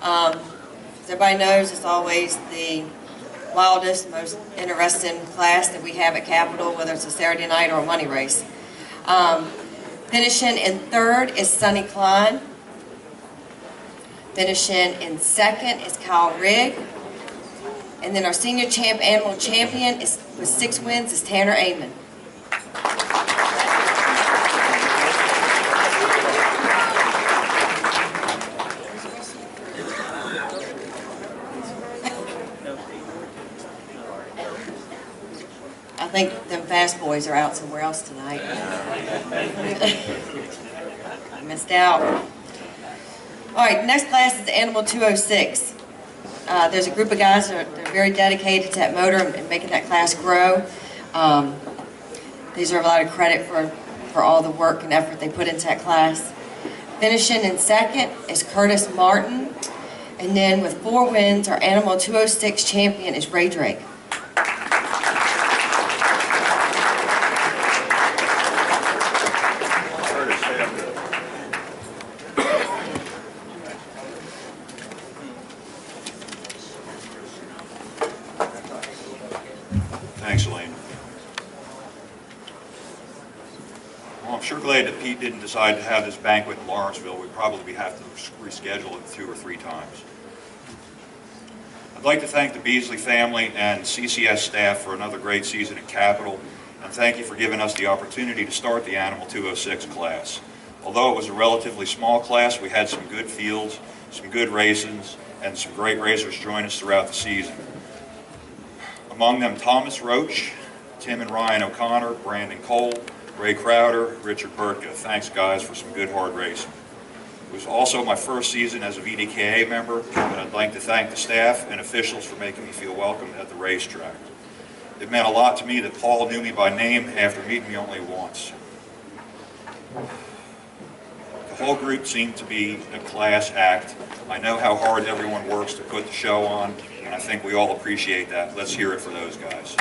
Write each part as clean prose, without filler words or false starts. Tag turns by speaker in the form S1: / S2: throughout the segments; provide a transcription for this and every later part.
S1: As everybody knows, it's always the wildest, most interesting class that we have at Capitol, whether it's a Saturday night or a money race. Finishing in third is Sonny Klein. Finishing in second is Kyle Rigg. And then our senior animal champion is, with 6 wins, is Tanner Amon. I think them fast boys are out somewhere else tonight. I missed out. All right, next class is Animal 206. There's a group of guys that are very dedicated to that motor and making that class grow. They deserve a lot of credit for all the work and effort they put into that class. Finishing in second is Curtis Martin. And then with 4 wins, our Animal 206 champion is Ray Drake.
S2: Thanks, Elaine. Well, I'm sure glad that Pete didn't decide to have this banquet in Lawrenceville. We'd probably have to reschedule it 2 or 3 times. I'd like to thank the Beasley family and CCS staff for another great season at Capitol, and thank you for giving us the opportunity to start the Animal 206 class. Although it was a relatively small class, we had some good fields, some good races, and some great racers join us throughout the season. Among them, Thomas Roach, Tim and Ryan O'Connor, Brandon Cole, Ray Crowder, Richard Burtka. Thanks, guys, for some good hard racing. It was also my first season as a VDKA member, and I'd like to thank the staff and officials for making me feel welcome at the racetrack. It meant a lot to me that Paul knew me by name after meeting me only once. The whole group seemed to be a class act. I know how hard everyone works to put the show on, and I think we all appreciate that. Let's hear it for those guys.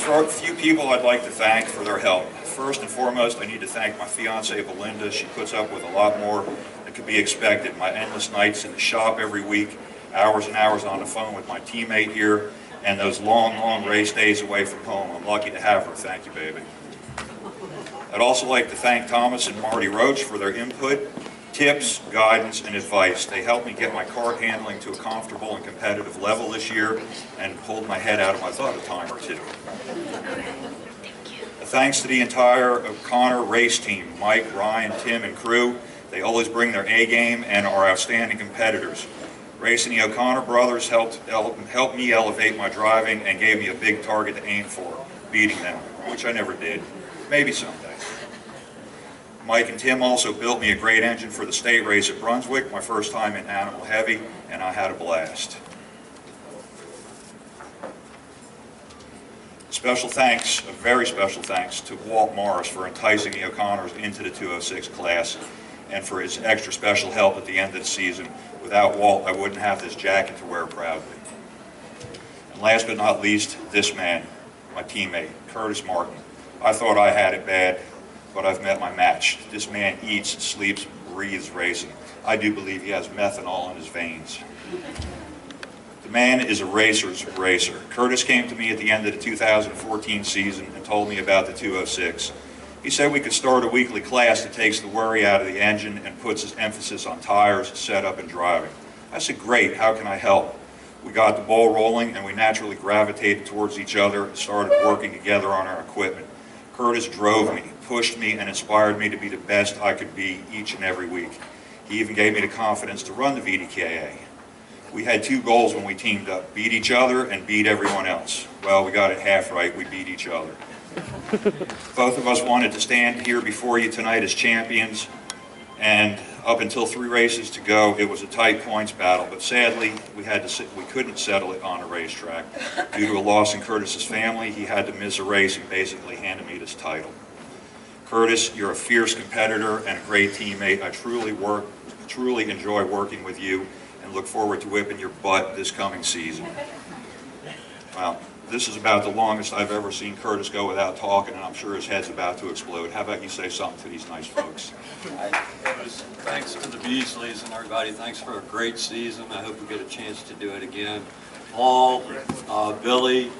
S2: There are a few people I'd like to thank for their help. First and foremost, I need to thank my fiancée, Belinda. She puts up with a lot more than could be expected. My endless nights in the shop every week, hours and hours on the phone with my teammate here, and those long, long race days away from home. I'm lucky to have her. Thank you, baby. I'd also like to thank Thomas and Marty Roach for their input, tips, guidance, and advice. They helped me get my kart handling to a comfortable and competitive level this year and pulled my head out of my thought a time or two. Thanks to the entire O'Connor race team, Mike, Ryan, Tim, and crew. They always bring their A game and are outstanding competitors. Racing the O'Connor brothers helped me elevate my driving and gave me a big target to aim for, beating them, which I never did. Maybe someday. Mike and Tim also built me a great engine for the state race at Brunswick, my first time in Animal Heavy, and I had a blast. Special thanks, a very special thanks, to Walt Morris for enticing the O'Connors into the 206 class and for his extra special help at the end of the season. Without Walt, I wouldn't have this jacket to wear proudly. And last but not least, this man, my teammate, Curtis Martin. I thought I had it bad, but I've met my match. This man eats, sleeps, breathes racing. I do believe he has methanol in his veins. The man is a racer's racer. Curtis came to me at the end of the 2014 season and told me about the 206. He said we could start a weekly class that takes the worry out of the engine and puts its emphasis on tires, setup, and driving. I said, great, how can I help? We got the ball rolling and we naturally gravitated towards each other and started working together on our equipment. Curtis drove me, pushed me, and inspired me to be the best I could be each and every week. He even gave me the confidence to run the VDKA. We had 2 goals when we teamed up, beat each other and beat everyone else. Well, we got it half right, we beat each other. Both of us wanted to stand here before you tonight as champions, and up until 3 races to go, it was a tight points battle, but sadly, we couldn't settle it on a racetrack. Due to a loss in Curtis's family, he had to miss a race and basically handed me this title. Curtis, you're a fierce competitor and a great teammate. I truly enjoy working with you and look forward to whipping your butt this coming season. Well, this is about the longest I've ever seen Curtis go without talking, and I'm sure his head's about to explode. How about you say something to these nice folks?
S3: It was thanks to the Beasleys and everybody. Thanks for a great season. I hope we get a chance to do it again. Paul, Billy,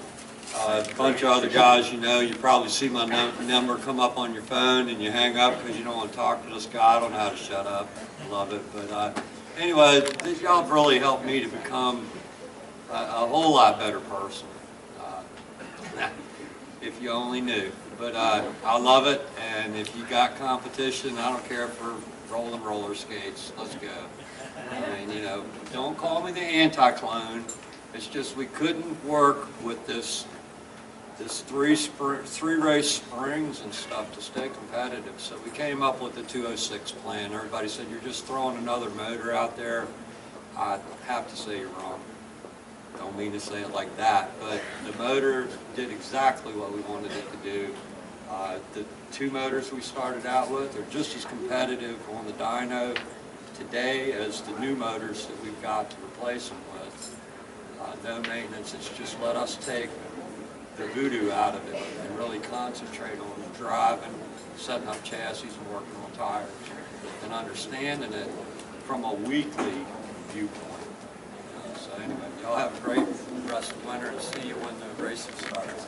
S3: a bunch of other guys, you know, you probably see my number come up on your phone and you hang up because you don't want to talk to this guy. I don't know how to shut up. I love it. But anyway, y'all have really helped me to become a whole lot better person. If you only knew. But I love it, and if you got competition, I don't care if we're rolling roller skates. Let's go. I mean, you know, don't call me the anti-clone. It's just we couldn't work with this three race springs and stuff to stay competitive. So we came up with the 206 plan. Everybody said, you're just throwing another motor out there. I have to say you're wrong. Don't mean to say it like that, but the motor did exactly what we wanted it to do. The two motors we started out with are just as competitive on the dyno today as the new motors that we've got to replace them with. No maintenance, it's just let us take the voodoo out of it and really concentrate on driving, setting up chassis and working on tires and understanding it from a weekly viewpoint. So anyway, y'all have a great rest of winter and see you when the racing starts.